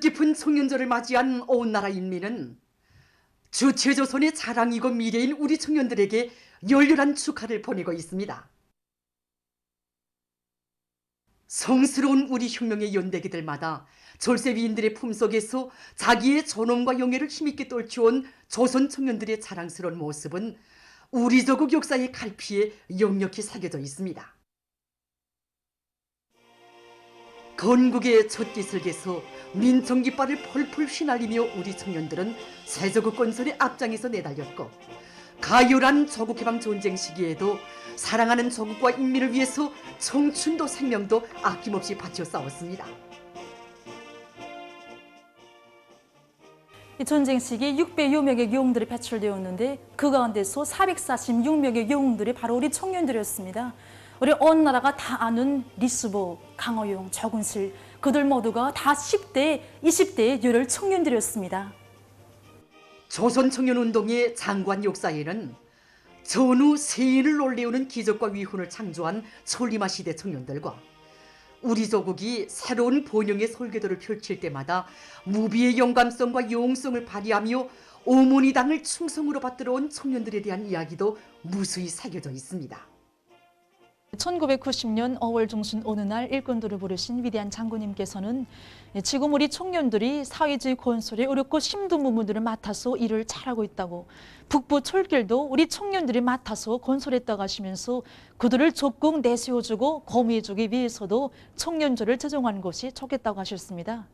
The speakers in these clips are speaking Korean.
뜻깊은 청년절을 맞이한 온 나라 인민은 주체조선의 자랑이고 미래인 우리 청년들에게 열렬한 축하를 보내고 있습니다. 성스러운 우리 혁명의 연대기들마다 졸세위인들의 품속에서 자기의 존엄과 영예를 힘있게 떨쳐온 조선 청년들의 자랑스러운 모습은 우리 조국 역사의 갈피에 역력히 새겨져 있습니다. 건국의 첫 기슭에서 민청 깃발을 펄펄 휘날리며 우리 청년들은 새조국 건설의 앞장에서 내달렸고, 가열한 조국해방 전쟁 시기에도 사랑하는 조국과 인민을 위해서 청춘도 생명도 아낌없이 바쳐 싸웠습니다. 이 전쟁 시기 600여 명의 영웅들이 배출되었는데 그 가운데서 446명의 영웅들이 바로 우리 청년들이었습니다. 우리 온 나라가 다 아는 리스보, 강호용, 조근실, 그들 모두가 다 10대, 20대의 열혈 청년들이었습니다. 조선 청년운동의 장관 역사에는 전후 세인을 놀래우는 기적과 위훈을 창조한 천리마 시대 청년들과 우리 조국이 새로운 번영의 설계도를 펼칠 때마다 무비의 영감성과 영성을 발휘하며 오모니 당을 충성으로 받들어온 청년들에 대한 이야기도 무수히 새겨져 있습니다. 1990년 5월 중순 어느 날 일꾼들을 부르신 위대한 장군님께서는 지금 우리 청년들이 사회주의 건설에 어렵고 힘든 부분들을 맡아서 일을 잘하고 있다고, 북부 철길도 우리 청년들이 맡아서 건설했다고 하시면서 그들을 적극 내세워주고 거미해주기 위해서도 청년조를 제정한 것이 좋겠다고 하셨습니다.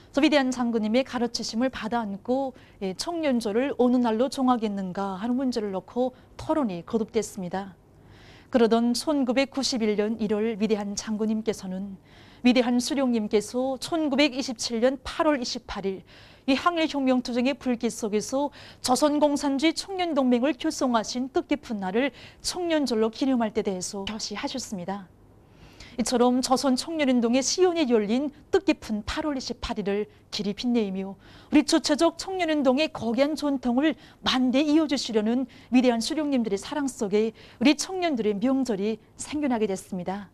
그래서 위대한 장군님의 가르치심을 받아 안고 청년조를 어느 날로 정하겠는가 하는 문제를 놓고 토론이 거듭됐습니다. 그러던 1991년 1월 위대한 장군님께서는 위대한 수령님께서 1927년 8월 28일 이 항일혁명 투쟁의 불길 속에서 조선공산주의 청년동맹을 결성하신 뜻깊은 날을 청년절로 기념할 때 대해서 표시하셨습니다. 이처럼 조선 청년운동의 시연이 열린 뜻깊은 8월 28일을 길이 빛내이며 우리 주체적 청년운동의 거대한 전통을 만대 이어주시려는 위대한 수령님들의 사랑 속에 우리 청년들의 명절이 생겨나게 됐습니다.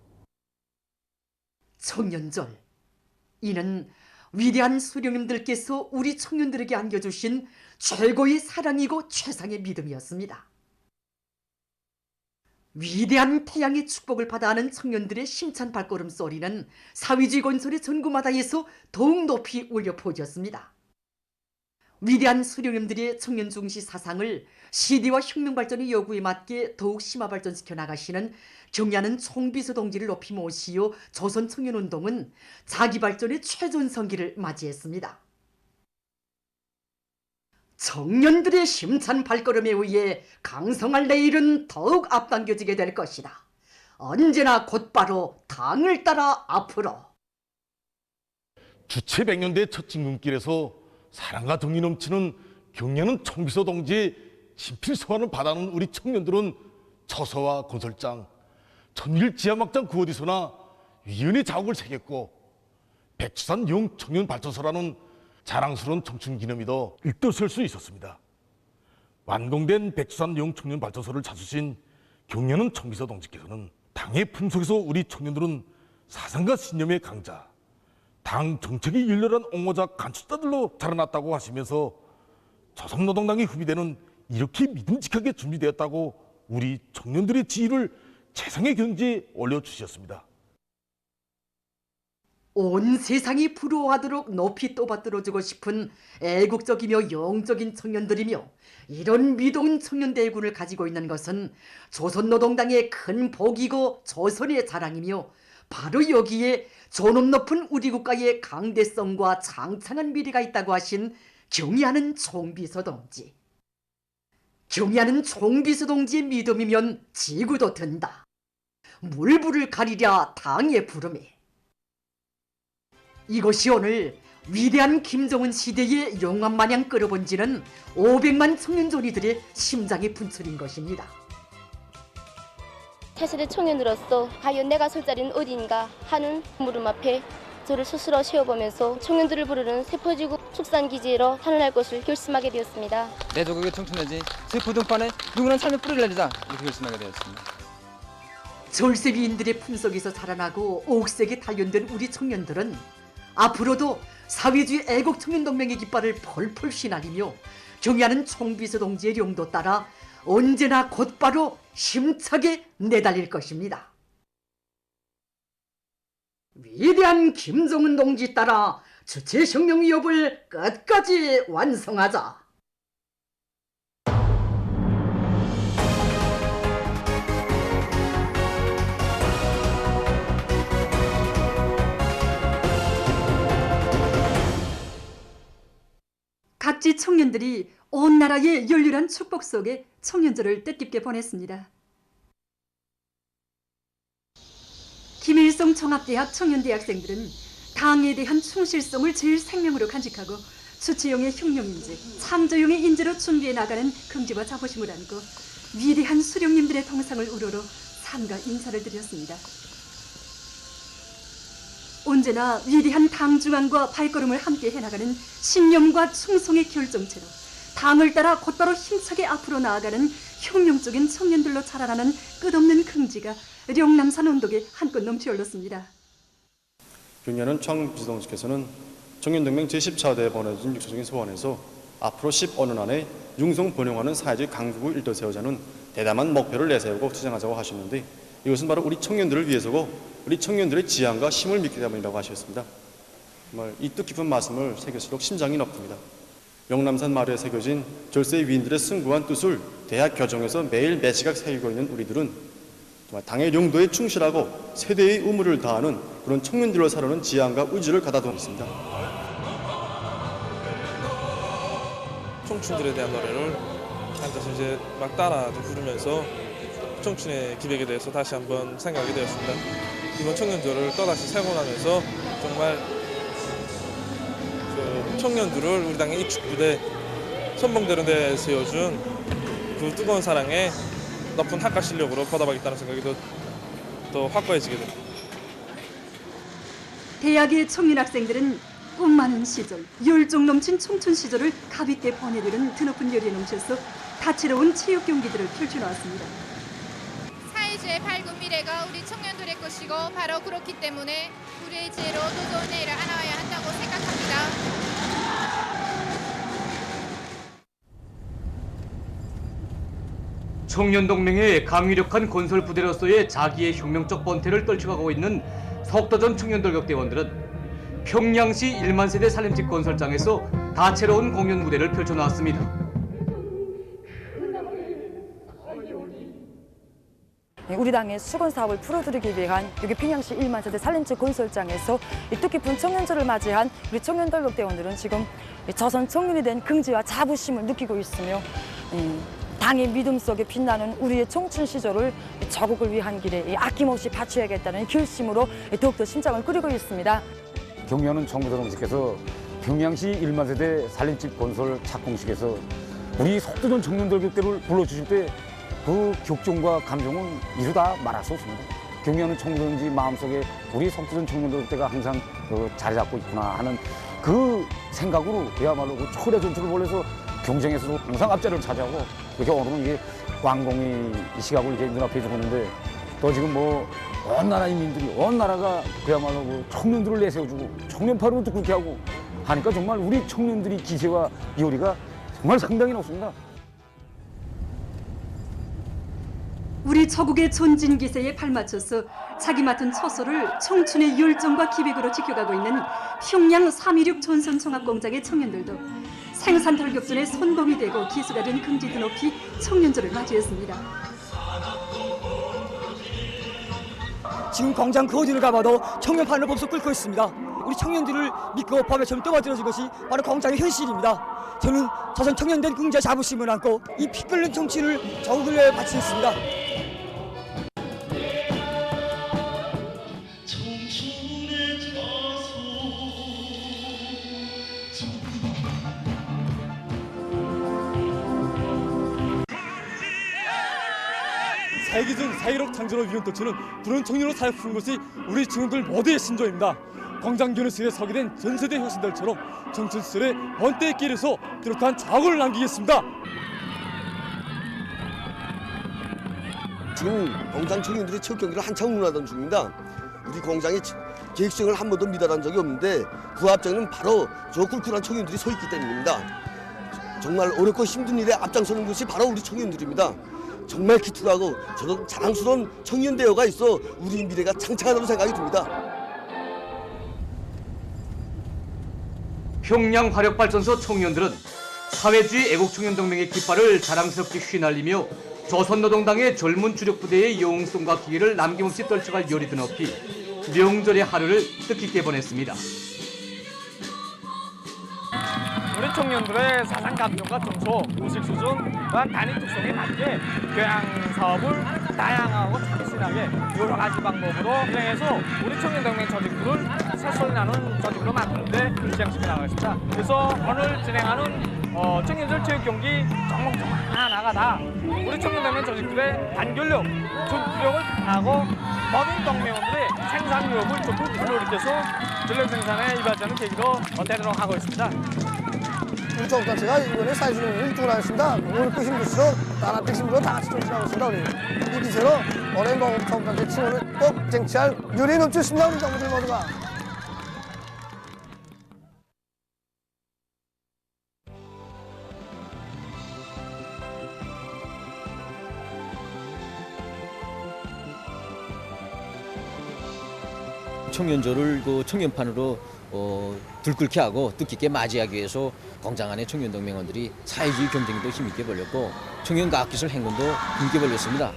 청년절, 이는 위대한 수령님들께서 우리 청년들에게 안겨주신 최고의 사랑이고 최상의 믿음이었습니다. 위대한 태양의 축복을 받아하는 청년들의 힘찬 발걸음 소리는 사회주의 건설의 전구마다에서 더욱 높이 울려 퍼졌습니다. 위대한 수령님들의 청년 중시 사상을 시대와 혁명 발전의 요구에 맞게 더욱 심화 발전시켜 나가시는 경의하는 총비서 동지를 높이 모시어 조선 청년운동은 자기 발전의 최전성기를 맞이했습니다. 청년들의 힘찬 발걸음에 의해 강성할 내일은 더욱 앞당겨지게 될 것이다. 언제나 곧바로 당을 따라 앞으로. 주체 100년대 첫 진군길에서 사랑과 정이 넘치는 경례하는 총비서 동지의 친필 서한을 받아는 우리 청년들은 처서와 건설장, 천일 지하막장 그 어디서나 위연의 자국을 새겼고, 백두산 영청년 발전소라는 자랑스러운 청춘기념이도 일떠설 수 있었습니다. 완공된 백두산 영청년 발전소를 찾으신 경례하는 총비서 동지께서는 당의 품속에서 우리 청년들은 사상과 신념의 강자, 당 정책의 열렬한 옹호자 간추자들로 자라났다고 하시면서 조선노동당의 후비대는 이렇게 믿음직하게 준비되었다고 우리 청년들의 지위를 최상의 경지에 올려주셨습니다. 온 세상이 부러워하도록 높이 떠받들어주고 싶은 애국적이며 영적인 청년들이며 이런 미동은 청년대군을 가지고 있는 것은 조선노동당의 큰 복이고 조선의 자랑이며 바로 여기에 존엄 높은 우리 국가의 강대성과 장창한 미래가 있다고 하신 경의하는 총비서 동지. 경의하는 총비서 동지의 믿음이면 지구도 든다. 물불을 가리랴 당의 부름에. 이것이 오늘 위대한 김정은 시대의 영암마냥 끌어본지는 500만 청년조리들의 심장의 분출인 것입니다. 차세대 청년으로서 과연 내가 설 자리는 어디인가 하는 물음 앞에 저를 스스로 세워보면서 청년들을 부르는 세포지구 축산기지로 탄원할 것을 결심하게 되었습니다. 내 조국의 청춘에지 세포 등판에 누구나 삶의 뿌리를 내리자 이렇게 결심하게 되었습니다. 졸세위인들의 품속에서 자라나고 옥색에 단련된 우리 청년들은 앞으로도 사회주의 애국청년동맹의 깃발을 펄펄 휘날리며 경의하는 총비서 동지의 용도 따라 언제나 곧바로 힘차게 내달릴 것입니다. 위대한 김정은 동지 따라 주체혁명 위협을 끝까지 완성하자. 각지 청년들이 온 나라의 열렬한 축복 속에 청년절을 뜻깊게 보냈습니다. 김일성 종합대학 청년대학생들은 당에 대한 충실성을 제일 생명으로 간직하고 주체용의 혁명인재, 창조용의 인재로 준비해 나가는 긍지와 자부심을 안고 위대한 수령님들의 동상을 우러러 삼가 인사를 드렸습니다. 언제나 위대한 당 중앙과 발걸음을 함께 해나가는 신념과 충성의 결정체로 당을 따라 곧바로 힘차게 앞으로 나아가는 혁명적인 청년들로 자라나는 끝없는 긍지가 령남산 언덕에 한껏 넘치흘렀습니다. 경의하는 총비서동지께서는 청년동맹 제14대에 보내진 육체적인 소원에서 앞으로 15년 안에 융성 번영하는 사회주의 강국을 일터 세우자는 대담한 목표를 내세우고 주장하자고 하셨는데, 이것은 바로 우리 청년들을 위해서고 우리 청년들의 지향과 힘을 믿기 때문이라고 하셨습니다. 정말 이 뜻깊은 말씀을 새길수록 심장이 높습니다. 영남산 마루에 새겨진 절세의 위인들의 숭고한 뜻을 대학 교정에서 매일 매시각 새기고 있는 우리들은 정말 당의 용도에 충실하고 세대의 의무를 다하는 그런 청년들로 살아오는 지향과 의지를 가다듬고 있습니다. 청춘들에 대한 노래를 앉아서 이제 막 따라 부르면서 청춘의 기백에 대해서 다시 한번 생각하게 되었습니다. 이번 청년절을 또다시 세곤하면서 정말 그 청년들을 우리 당의 입축부대 선봉대로 내세워준 그 뜨거운 사랑에 높은 학과 실력으로 보답하겠다는 생각이 더 확고해지게 됩니다. 대학의 청년 학생들은 꿈 많은 시절, 열정 넘친 청춘 시절을 가볍게 보내려는 드높은 열의에 넘쳐서 다채로운 체육 경기들을 펼쳐놓았습니다. 사회주의 밝은 미래가 우리 청년들의 것이고 바로 그렇기 때문에 우리의 지혜로 더 좋은 내일을 안아야 한다고 생각합니다. 청년동맹의 강유력한 건설 부대로서의 자기의 혁명적 번태를 떨쳐가고 있는 석도전 청년돌격대원들은 평양시 1만 세대 살림집 건설장에서 다채로운 공연 무대를 펼쳐놓았습니다. 우리 당의 수건 사업을 풀어드리기 위한 여기 평양시 1만 세대 살림집 건설장에서 이 뜻깊은 청년절을 맞이한 우리 청년돌격대원들은 지금 조선 청년이 된 긍지와 자부심을 느끼고 있으며 당의 믿음 속에 빛나는 우리의 청춘 시절을 자국을 위한 길에 아낌없이 바쳐야겠다는 결심으로 더욱더 심장을 끓이고 있습니다. 경의하는 총비서동지께서 평양시 1만 세대 살림집 건설 착공식에서 우리 석도전 청년돌격대를 불러주실 때 그 격정과 감정은 이루다 말할 수 없습니다. 경의하는 총비서동지 마음속에 우리 석도전 청년돌격대가 항상 자리 잡고 있구나 하는 그 생각으로 그야말로 그 초대 전투를 벌여서 경쟁에서도 항상 앞자리를 차지하고 그렇게 오늘은 이게 광공이 이 시각을 이제 눈앞에 두고 있는데 또 지금 온 나라 인민들이 온 나라가 그야말로 그 청년들을 내세워주고 청년파로도 그렇게 하고 하니까 정말 우리 청년들이 기세와 요리가 정말 상당히 높습니다. 우리 조국의 전진 기세에 발맞춰서 자기 맡은 처소를 청춘의 열정과 기백으로 지켜가고 있는 평양 316 전선종합공장의 청년들도 생산 돌격전의 선봉이 되고 기수가 된 긍지 드높이 청년절을 맞이했습니다. 지금 공장 그 어디를 가봐도 청년파는 벌써 끓고 있습니다. 우리 청년들을 믿고 법에처럼 떠받들어진 것이 바로 공장의 현실입니다. 저는 조선 청년된 긍지와 자부심을 안고 이 피 끓는 정치를 조국을 위해 바치겠습니다. 세기전 4.16 창조로 위원 tor치는 부른 청년으로 사회 푸는 것이 우리 청년들 모두의 신조입니다. 광장교는 속에 서게 된 전세대 혁신들처럼 청춘 시절의 번때의 길에서 뚜렷한 좌우를 남기겠습니다. 지금 공장 청년들이 첫 경기를 한창 운운하던 중입니다. 우리 공장의 계획성을 한 번도 미달한 적이 없는데 그 앞장에는 바로 저 쿨쿨한 청년들이 서 있기 때문입니다. 정말 어렵고 힘든 일에 앞장서는 것이 바로 우리 청년들입니다. 정말 기특하고 저도 자랑스러운 청년 대여가 있어 우리 미래가 창창하다고 생각이 듭니다. 평양 화력발전소 청년들은 사회주의 애국청년동맹의 깃발을 자랑스럽게 휘날리며 조선노동당의 젊은 주력부대의 영웅성과 기회를 남김없이 떨쳐갈 요리도 높이 명절의 하루를 뜻깊게 보냈습니다. 우리 청년들의 사상 감정과 정서, 의식 수준과 단위 특성에 맞게 교양 사업을 다양하고 참신하게 여러 가지 방법으로 진행해서 우리 청년동맹 조직부를 새소리 나는 조직으로 만드는데 시행시켜 나가겠습니다. 그래서 오늘 진행하는 청년들 체육 경기 종목 하나하나가 다 우리 청년동맹 조직들의 단결력, 전투력을 하고 모든 동맹원들의 생산력을 적극 불러일으켜서 전력 생산에 이바지하는 계기로 되도록 하고 있습니다. 우리 조업단체가 이번에 사회주의 1등을 하였습니다. 오늘 그 힘드시죠? 나라 백신으로 다 같이 정치하고 있습니다. 우리 이 기세로 올해 조업단체 칭호를 꼭 쟁취할 요리에 넘쳤습니다. 우리 동무들 모두가. 청년절을 그 청년판으로 들끓게 하고 뜻깊게 맞이하기 위해서 공장 안에 청년동맹원들이 사회주의 경쟁도 힘있게 벌였고 청년과학기술 행군도 힘있게 벌였습니다.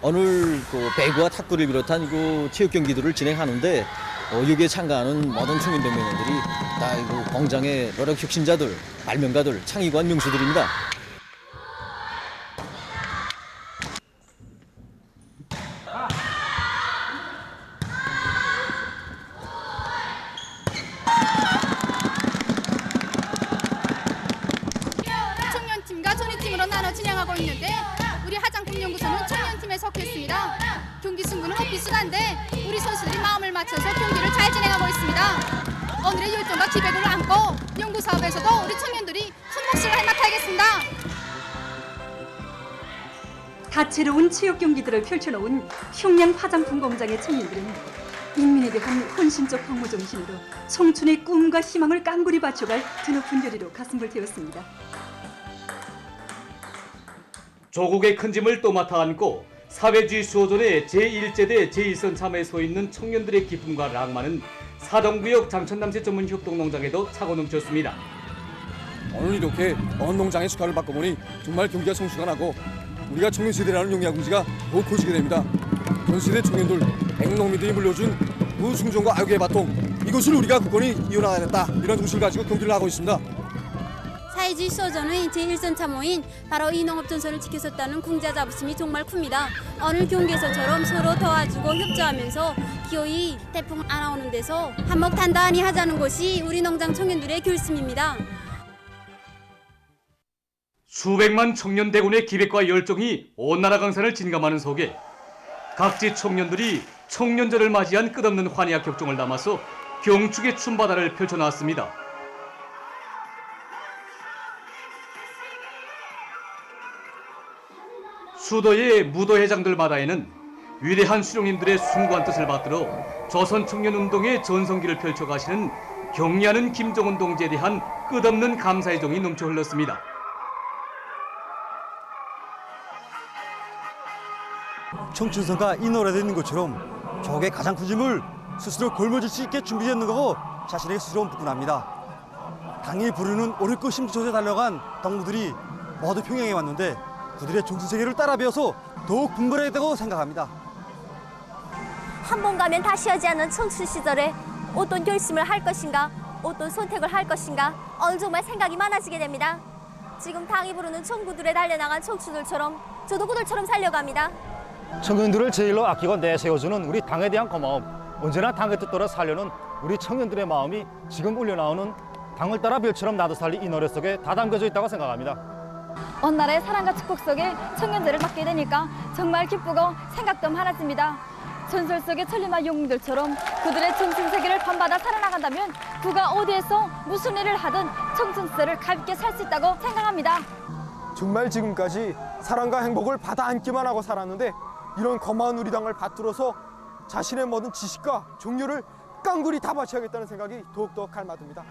오늘 그 배구와 탁구를 비롯한 그 체육 경기들을 진행하는데 여기에 참가하는 모든 청년동맹원들이 다 그 공장의 노력 혁신자들, 발명가들, 창의관 명수들입니다. 청년팀과 전위팀으로 나눠 진행하고 있는데 우리 화장품연구소는 청년팀에 속해 있습니다. 경기 승부는 헛비슷한데 우리 선수들이 마음을 맞춰서 경기를 잘 진행하고 있습니다. 오늘의 열정과 기백을 안고 연구사업에서도 우리 청년들이 큰 몫을 해맡아야겠습니다. 다채로운 체육 경기들을 펼쳐놓은 평양 화장품 공장의 청년들은 인민에 대한 헌신적 복무 정신으로 청춘의 꿈과 희망을 깡그리 받쳐갈 드높은 요리로 가슴을 태웠습니다. 조국의 큰 짐을 또 맡아 안고 사회주의 수호전의 제1제대 제1선 참에 서 있는 청년들의 기쁨과 낭만은 사동구역 장천남새 전문 협동농장에도 차고 넘쳤습니다. 오늘 이렇게 먼 농장의 축하를 받고 보니 정말 경기가 성취가 나고 우리가 청년세대라는 용야궁지가 더욱 커지게 됩니다. 전 세대 청년들, 백농민들이 물려준 그 충정과 아육의 바통, 이것을 우리가 굳건히 이어나가야겠다, 이런 정신을 가지고 경기를 하고 있습니다. 사회주의 수호전의 제1선 참모인 바로 이 농업전선을 지켰었다는 궁자 자부심이 정말 큽니다. 오늘 경기에서처럼 서로 도와주고 협조하면서 기어이 태풍 안 오는 데서 한몫 단단히 하자는 것이 우리 농장 청년들의 결심입니다. 수백만 청년 대군의 기백과 열정이 온 나라 강산을 진감하는 속에 각지 청년들이 청년절을 맞이한 끝없는 환희와 격정을 담아서 경축의 춤바다를 펼쳐놨습니다. 수도의 무도회장들 마다에는 위대한 수령님들의 숭고한 뜻을 받들어 조선 청년운동의 전성기를 펼쳐가시는 경리하는 김정은 동지에 대한 끝없는 감사의 정이 넘쳐 흘렀습니다. 청춘성가 이 노래에 있는 것처럼 적의 가장 큰 짐을 스스로 걸머질 수 있게 준비되었는 거고 자신에게 스스로 부끈합니다. 당일 부르는 어렵고 힘조에 달려간 동무들이 모두 평양에 왔는데 그들의 정신세계를 따라 배워서 더욱 분발해야겠다고 생각합니다. 한 번 가면 다시 오지 않는 청춘 시절에 어떤 결심을 할 것인가, 어떤 선택을 할 것인가, 오늘 정말 생각이 많아지게 됩니다. 지금 당이 부르는 청구들에 달려나간 청춘들처럼 저도 그들처럼 살려갑니다. 청년들을 제일로 아끼고 내세워주는 우리 당에 대한 고마움, 언제나 당의 뜻대로 살려는 우리 청년들의 마음이 지금 울려나오는 당을 따라 별처럼 나도 살리 이 노래 속에 다 담겨져 있다고 생각합니다. 먼 나라의 사랑과 축복 속에 청년들을 맡게 되니까 정말 기쁘고 생각도 많아집니다. 전설 속의 천리마 영웅들처럼 그들의 정신세계를 본받아 살아나간다면 누가 어디에서 무슨 일을 하든 청춘세를 가볍게 살 수 있다고 생각합니다. 정말 지금까지 사랑과 행복을 받아 안기만 하고 살았는데 이런 고마운 우리 당을 받들어서 자신의 모든 지식과 종교를 깡굴이 다 바쳐야겠다는 생각이 더욱더 갈마듭니다.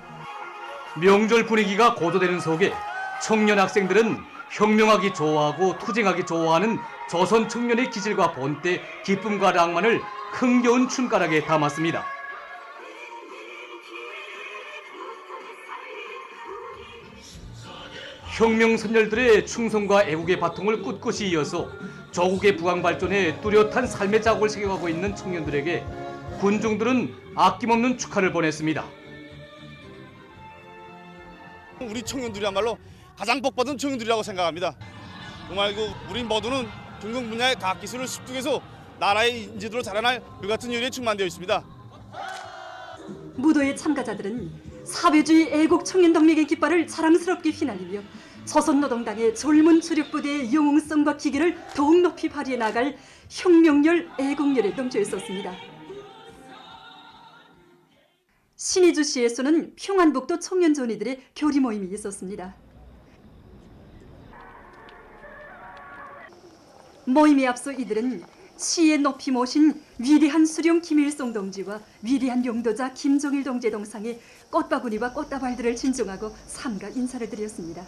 명절 분위기가 고조되는 속에 청년 학생들은 혁명하기 좋아하고 투쟁하기 좋아하는 조선 청년의 기질과 본때, 기쁨과 낭만을 흥겨운 춤가락에 담았습니다. 혁명 선열들의 충성과 애국의 바통을 꿋꿋이 이어서 조국의 부강 발전에 뚜렷한 삶의 자국을 새겨가고 있는 청년들에게 군중들은 아낌없는 축하를 보냈습니다. 우리 청년들이야말로 가장 복받은 청년들이라고 생각합니다. 정말 우리 모두는 중공 분야의 과학기술을 습득해서 나라의 인재도로 자라날 그 같은 일에 충만되어 있습니다. 무도의 참가자들은 사회주의 애국 청년동맹의 깃발을 자랑스럽게 휘날리며 조선노동당의 젊은 주력부대의 영웅성과 기계를 더욱 높이 발휘해 나갈 혁명열, 애국열에 넘쳐 있었습니다. 신의주시에서는 평안북도 청년전의들의 교리 모임이 있었습니다. 모임에 앞서 이들은 시에 높이 모신 위대한 수령 김일성 동지와 위대한 용도자 김정일 동지의 동상에 꽃바구니와 꽃다발들을 진정하고 삼가 인사를 드렸습니다.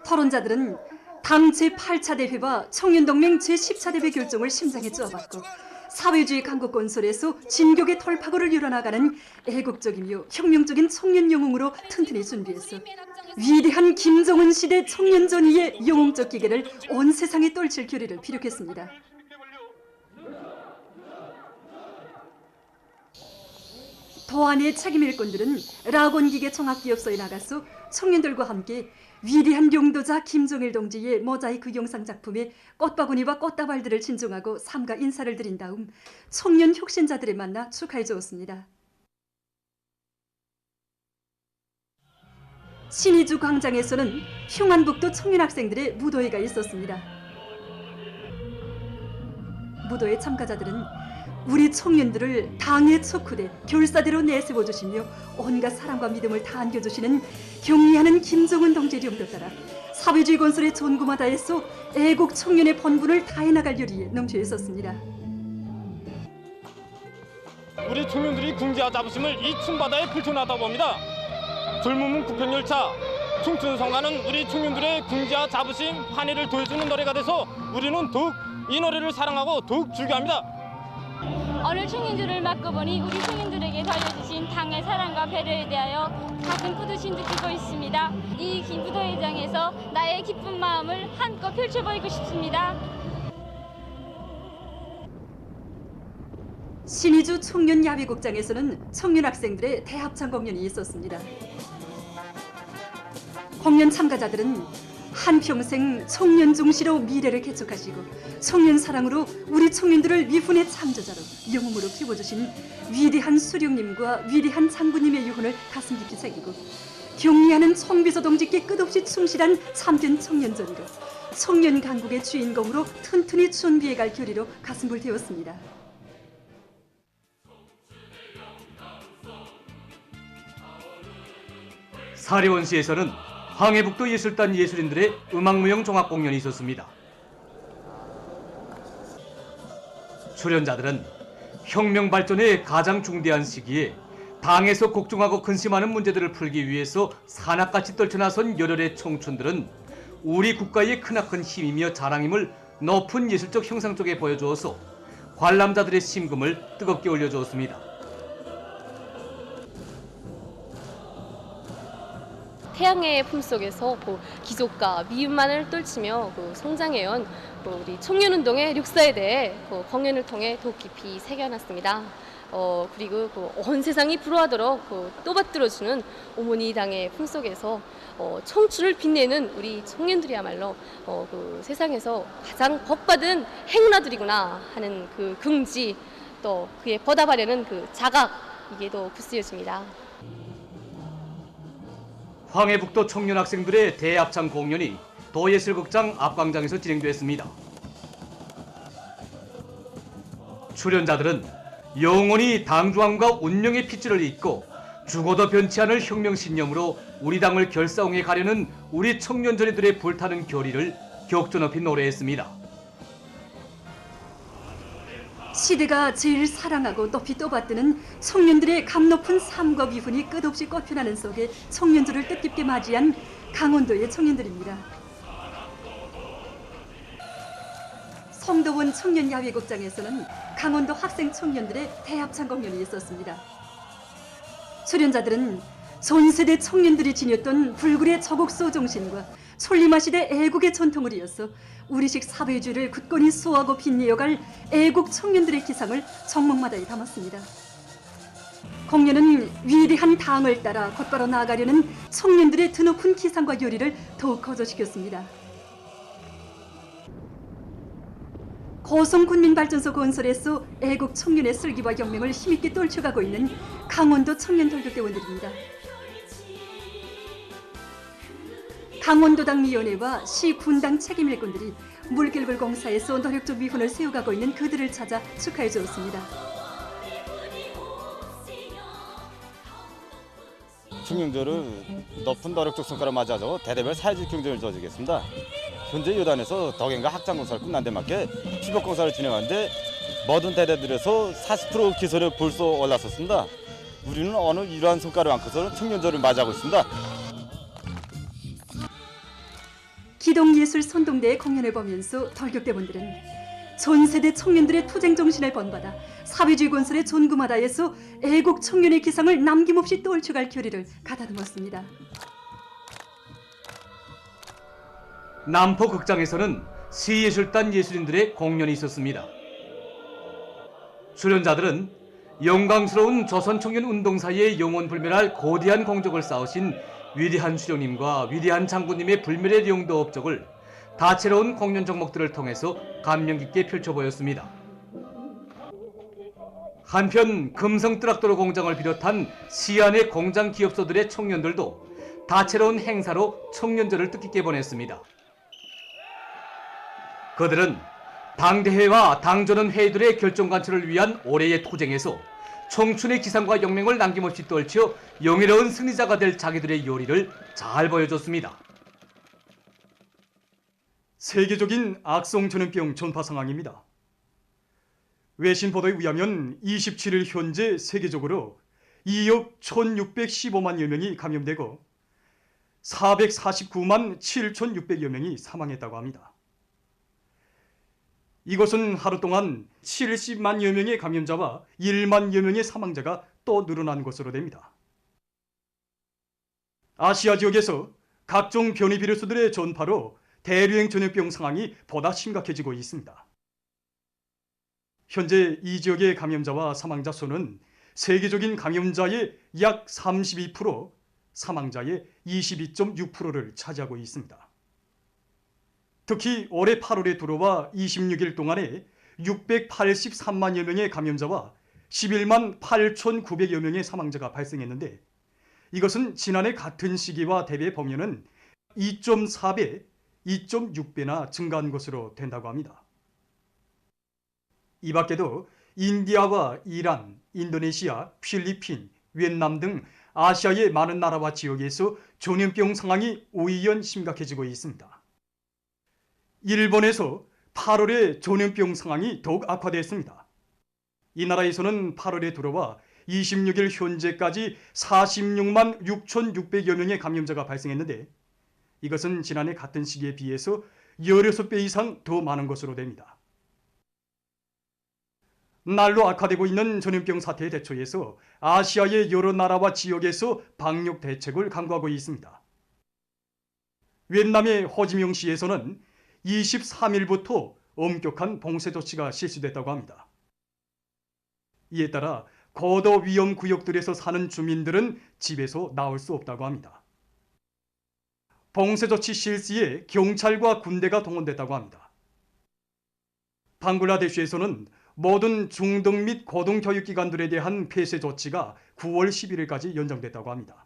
토론자들은 당 제8차 대회와 청년동맹 제10차 대회 결정을 심장에 쥐어박고 사회주의 강국 건설에서 진격의 돌파구를 이뤄나가는 애국적이며 혁명적인 청년 영웅으로 튼튼히 준비해서 위대한 김정은 시대 청년전의의 영웅적 기계를 온 세상에 떨칠 교리를 피력했습니다. 도안의 책임 일꾼들은 락원기계 종합기업소에 나가서 청년들과 함께 위대한 용도자 김정일 동지의 모자이크 영상 작품에 꽃바구니와 꽃다발들을 진정하고 삼가 인사를 드린 다음 청년 혁신자들을 만나 축하해 주었습니다. 신의주 광장에서는 평안북도 청년 학생들의 무도회가 있었습니다. 무도회 참가자들은 우리 청년들을 당의 척후대 결사대로 내세워 주시며 온갖 사랑과 믿음을 다 안겨주시는 경리하는 김정은 동지의 용도 따라 사회주의 건설의 전구마다에서 애국 청년의 본분을 다해 나갈 요리에 넘쳐 있었습니다. 우리 청년들이 궁지와 자부심을 이 춤바다에 펼쳐놨다고 봅니다. 젊음은 국평열차, 춤추는 성가는 우리 청년들의 궁지와 자부심, 환희를 더해주는 노래가 돼서 우리는 더욱 이 노래를 사랑하고 더욱 즐겨합니다. 오늘 청년들을 맡고보니 우리 청년들에게 돌려주신 당의 사랑과 배려에 대하여 가슴 뿌듯이 느끼고 있습니다. 이 무도회장에서 나의 기쁜 마음을 한껏 펼쳐보이고 싶습니다. 신의주 청년야외극장에서는 청년 학생들의 대합창 공연이 있었습니다. 공연 참가자들은 한평생 청년 중시로 미래를 개척하시고 청년 사랑으로 우리 청년들을 위훈의 창조자로 영웅으로 키워주신 위대한 수령님과 위대한 장군님의 유훈을 가슴 깊이 새기고 경리하는 총비서 동지께 끝없이 충실한 참된 청년전이로 청년 강국의 주인공으로 튼튼히 준비해갈 교리로 가슴을 태웠습니다. 사례원시에서는 황해북도 예술단 예술인들의 음악무용 종합공연이 있었습니다. 출연자들은 혁명 발전의 가장 중대한 시기에 당에서 걱정하고 근심하는 문제들을 풀기 위해서 산악같이 떨쳐나선 열혈의 청춘들은 우리 국가의 크나큰 힘이며 자랑임을 높은 예술적 형상 속에 보여주어서 관람자들의 심금을 뜨겁게 올려주었습니다. 태양의 품속에서 기족과 미움만을 떨치며 성장해온 우리 청년운동의 역사에 대해 공연을 통해 더욱 깊이 새겨놨습니다. 그리고 온 세상이 부러워하도록 또받들어주는 어머니 당의 품속에서 청춘을 빛내는 우리 청년들이야말로 세상에서 가장 복받은 행운아들이구나 하는 그 긍지, 또 그에 보답하려는 그 자각, 이게 더 굳세어집니다. 황해북도 청년 학생들의 대합창 공연이 도예술극장 앞광장에서 진행됐습니다. 출연자들은 영원히 당중함과 운명의 핏줄을 잇고 죽어도 변치 않을 혁명신념으로 우리 당을 결사홍해 가려는 우리 청년전의들의 불타는 결의를 격조 높이 노래했습니다. 시대가 제일 사랑하고 높이 떠받드는 청년들의 감 높은 삶과 비훈이 끝없이 꽃피나는 속에 청년들을 뜻깊게 맞이한 강원도의 청년들입니다. 성도원 청년야외극장에서는 강원도 학생 청년들의 대합창 공연이 있었습니다. 출연자들은 전세대 청년들이 지녔던 불굴의 저곡소 정신과 솔리마시대 애국의 전통을 이어서 우리식 사회주의를 굳건히 수호하고 빛내어갈 애국 청년들의 기상을 정목마다에 담았습니다. 공연은 위대한 당을 따라 곧바로 나아가려는 청년들의 드높은 기상과 요리를 더욱 거저시켰습니다. 고성군민발전소 건설에서 애국 청년의 슬기와 영명을 힘있게 떨쳐가고 있는 강원도 청년돌격대원들입니다. 강원도당위원회와 시군당 책임일꾼들이 물길불 공사에서 노력적 위훈을 세워가고 있는 그들을 찾아 축하해 주었습니다. 청년들을 높은 노력적 성과를 맞아서 대대별 사회적 경쟁을 저지겠습니다. 현재 요단에서 덕행과 학장공사를 끝난 데 맞게 피복공사를 진행하는데 모든 대대들에서 40% 기술에 벌써 올랐었습니다. 우리는 어느 이러한 성과를 안고서는 청년절을 맞이하고 있습니다. 기동예술 선동대의 공연을 보면서 돌격대원들은 전세대 청년들의 투쟁 정신을 본받아 사회주의 건설의 존구마다에서 애국 청년의 기상을 남김없이 떨쳐갈 결의를 가다듬었습니다. 남포 극장에서는 시예술단 예술인들의 공연이 있었습니다. 출연자들은 영광스러운 조선청년 운동사의 영원불멸할 거대한 공적을 쌓으신 위대한 수령님과 위대한 장군님의 불멸의 영도 업적을 다채로운 공연 종목들을 통해서 감명 깊게 펼쳐보였습니다. 한편 금성뜨락도로 공장을 비롯한 시안의 공장 기업소들의 청년들도 다채로운 행사로 청년절을 뜻깊게 보냈습니다. 그들은 당대회와 당전원 회의들의 결정관철을 위한 올해의 투쟁에서 청춘의 기상과 영맹을 남김없이 떨쳐 영예로운 승리자가 될 자기들의 요리를 잘 보여줬습니다. 세계적인 악성 전염병 전파 상황입니다. 외신 보도에 의하면 27일 현재 세계적으로 2억 1,615만여 명이 감염되고 449만 7,600여 명이 사망했다고 합니다. 이것은 하루 동안 70만여 명의 감염자와 1만여 명의 사망자가 또 늘어난 것으로 됩니다. 아시아 지역에서 각종 변이 비루스들의 전파로 대류행 전염병 상황이 보다 심각해지고 있습니다. 현재 이 지역의 감염자와 사망자 수는 세계적인 감염자의 약 32%, 사망자의 22.6%를 차지하고 있습니다. 특히 올해 8월에 들어와 26일 동안에 683만여 명의 감염자와 11만 8,900여 명의 사망자가 발생했는데 이것은 지난해 같은 시기와 대비해 보면은 2.4배, 2.6배나 증가한 것으로 된다고 합니다. 이 밖에도 인디아와 이란, 인도네시아, 필리핀, 베트남 등 아시아의 많은 나라와 지역에서 전염병 상황이 오히려 심각해지고 있습니다. 일본에서 8월에 전염병 상황이 더욱 악화됐습니다. 이 나라에서는 8월에 들어와 26일 현재까지 46만 6,600여 명의 감염자가 발생했는데 이것은 지난해 같은 시기에 비해서 16배 이상 더 많은 것으로 됩니다. 날로 악화되고 있는 전염병 사태에 대처해서 아시아의 여러 나라와 지역에서 방역 대책을 강구하고 있습니다. 베트남의 호지명시에서는 23일부터 엄격한 봉쇄 조치가 실시됐다고 합니다. 이에 따라 고도 위험 구역들에서 사는 주민들은 집에서 나올 수 없다고 합니다. 봉쇄 조치 실시에 경찰과 군대가 동원됐다고 합니다. 방글라데시에서는 모든 중등 및 고등교육기관들에 대한 폐쇄 조치가 9월 11일까지 연장됐다고 합니다.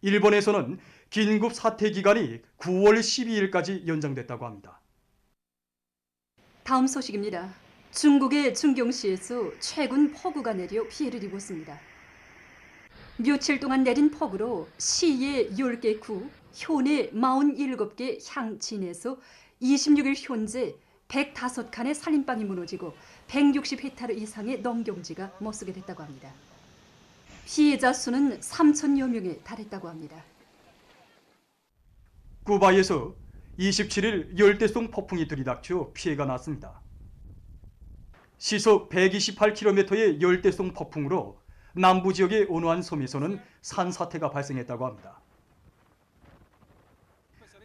일본에서는 긴급 사태 기간이 9월 12일까지 연장됐다고 합니다. 다음 소식입니다. 중국의 중경시에서 최근 폭우가 내려 피해를 입었습니다. 며칠 동안 내린 폭우로 시의 10개 구, 현의 47개 향 진에서 26일 현재 105칸의 살림방이 무너지고 160헥타르 이상의 농경지가 못쓰게 됐다고 합니다. 피해자 수는 3천여 명에 달했다고 합니다. 쿠바에서 27일 열대성 폭풍이 들이닥쳐 피해가 났습니다. 시속 128km의 열대성 폭풍으로 남부 지역의 온화한 섬에서는 산사태가 발생했다고 합니다.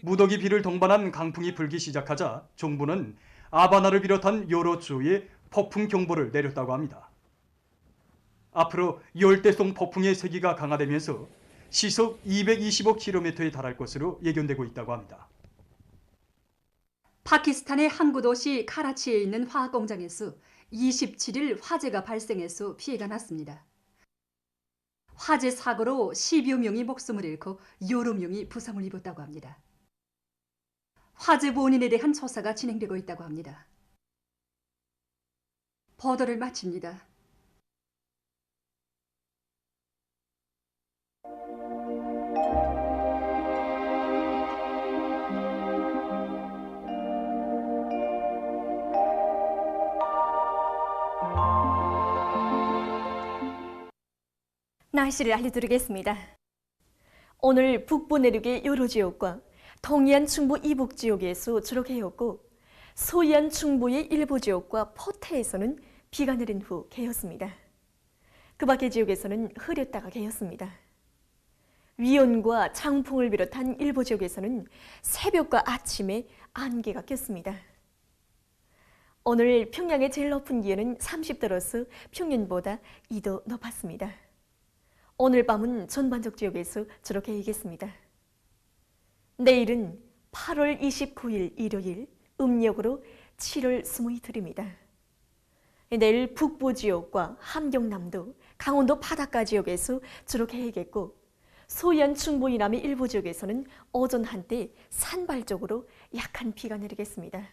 무더기 비를 동반한 강풍이 불기 시작하자 정부는 아바나를 비롯한 여러 주에 폭풍 경보를 내렸다고 합니다. 앞으로 열대성 폭풍의 세기가 강화되면서 시속 225km에 달할 것으로 예견되고 있다고 합니다. 파키스탄의 항구 도시 카라치에 있는 화학 공장에서 27일 화재가 발생해서 피해가 났습니다. 화재 사고로 10여 명이 목숨을 잃고 여러 명이 부상을 입었다고 합니다. 화재 원인에 대한 조사가 진행되고 있다고 합니다. 보도를 마칩니다. 날씨를 알려드리겠습니다. 오늘 북부 내륙의 여러 지역과 동해안 충부 이북 지역에서 주로 개었고 서해안 충부의 일부 지역과 포태에서는 비가 내린 후 개었습니다. 그 밖의 지역에서는 흐렸다가 개었습니다. 위온과 장풍을 비롯한 일부 지역에서는 새벽과 아침에 안개가 꼈습니다. 오늘 평양의 제일 높은 기온은 30도로서 평년보다 2도 높았습니다. 오늘 밤은 전반적 지역에서 주로 개이겠습니다. 내일은 8월 29일 일요일, 음력으로 7월 20이틀입니다. 내일 북부 지역과 함경남도, 강원도 바닷가 지역에서 주로 개이겠고 서해안 충북 이남의 일부 지역에서는 오전 한때 산발적으로 약한 비가 내리겠습니다.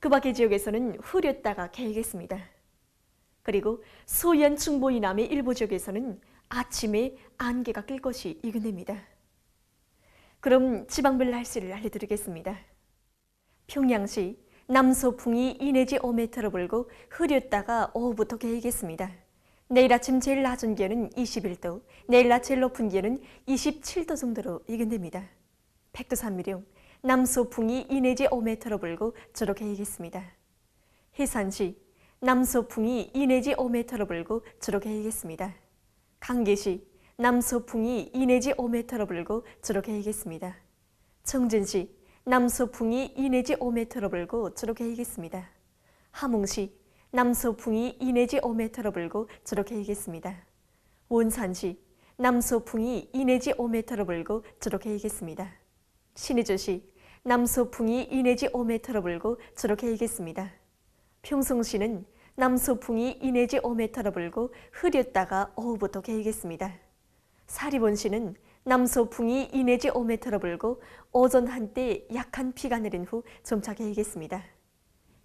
그 밖의 지역에서는 흐렸다가 개이겠습니다. 그리고 서해안 충북 이남의 일부 지역에서는 아침에 안개가 낄 것이 예견됩니다. 그럼 지방별 날씨를 알려드리겠습니다. 평양시 남서풍이 2 내지 5m로 불고 흐렸다가 오후부터 개이겠습니다. 내일 아침 제일 낮은 기온은 21도, 내일 낮 제일 높은 기온은 27도 정도로 예견됩니다. 백두산미령 남서풍이 2 내지 5m로 불고 주로 개이겠습니다. 해산시 남서풍이 2 내지 5m로 불고 주로 개이겠습니다. 강계시 남서풍이 2 내지 5m로 불고 주로 개이겠습니다. 청진시 남서풍이 2 내지 5m로 불고 주로 개이겠습니다. 함흥시 남서풍이 2 내지 5m로 불고 주로 개이겠습니다. 원산시 남서풍이 2 내지 5m로 불고 주로 개이겠습니다. 신의주시 남서풍이 2 내지 5m로 불고 주로 개이겠습니다. 평성시는 남서풍이 2 내지 5m로 불고 흐렸다가 오후부터 개이겠습니다. 사리본시는 남서풍이 2 내지 5m로 불고 오전 한때 약한 비가 내린 후 점차 개이겠습니다.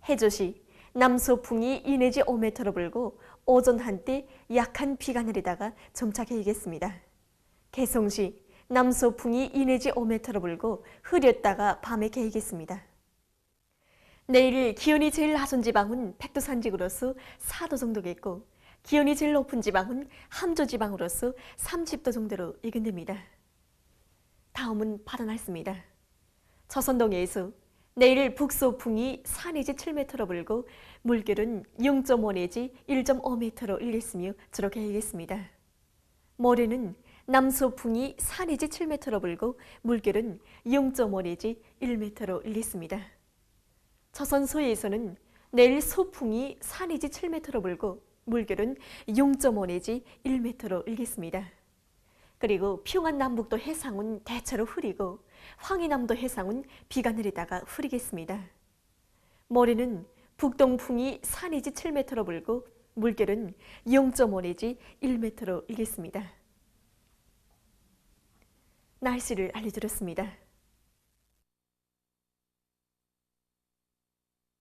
해조시 남서풍이 2 내지 5m로 불고 오전 한때 약한 비가 내리다가 점차 개이겠습니다. 개성시 남서풍이 2 내지 5m로 불고 흐렸다가 밤에 개이겠습니다. 내일 기온이 제일 낮은 지방은 백두산지구로서 4도 정도겠고 기온이 제일 높은 지방은 함조지방으로서 30도 정도로 예견됩니다. 다음은 바다 날씨입니다. 조선동해에서 내일 북서풍이 4 내지 7m로 불고 물결은 0.5 내지 1.5m로 일겠으며 주로 개이겠습니다. 모레는 남서풍이 4 내지 7m로 불고 물결은 0.5 내지 1m로 일겠습니다. 조선 서해에서는 내일 소풍이 4 내지 7m로 불고 물결은 0.5 내지 1m로 일겠습니다. 그리고 평안 남북도 해상은 대체로 흐리고 황해남도 해상은 비가 내리다가 흐리겠습니다. 모레는 북동풍이 4 내지 7m로 불고 물결은 0.5 내지 1m로 일겠습니다. 날씨를 알려드렸습니다.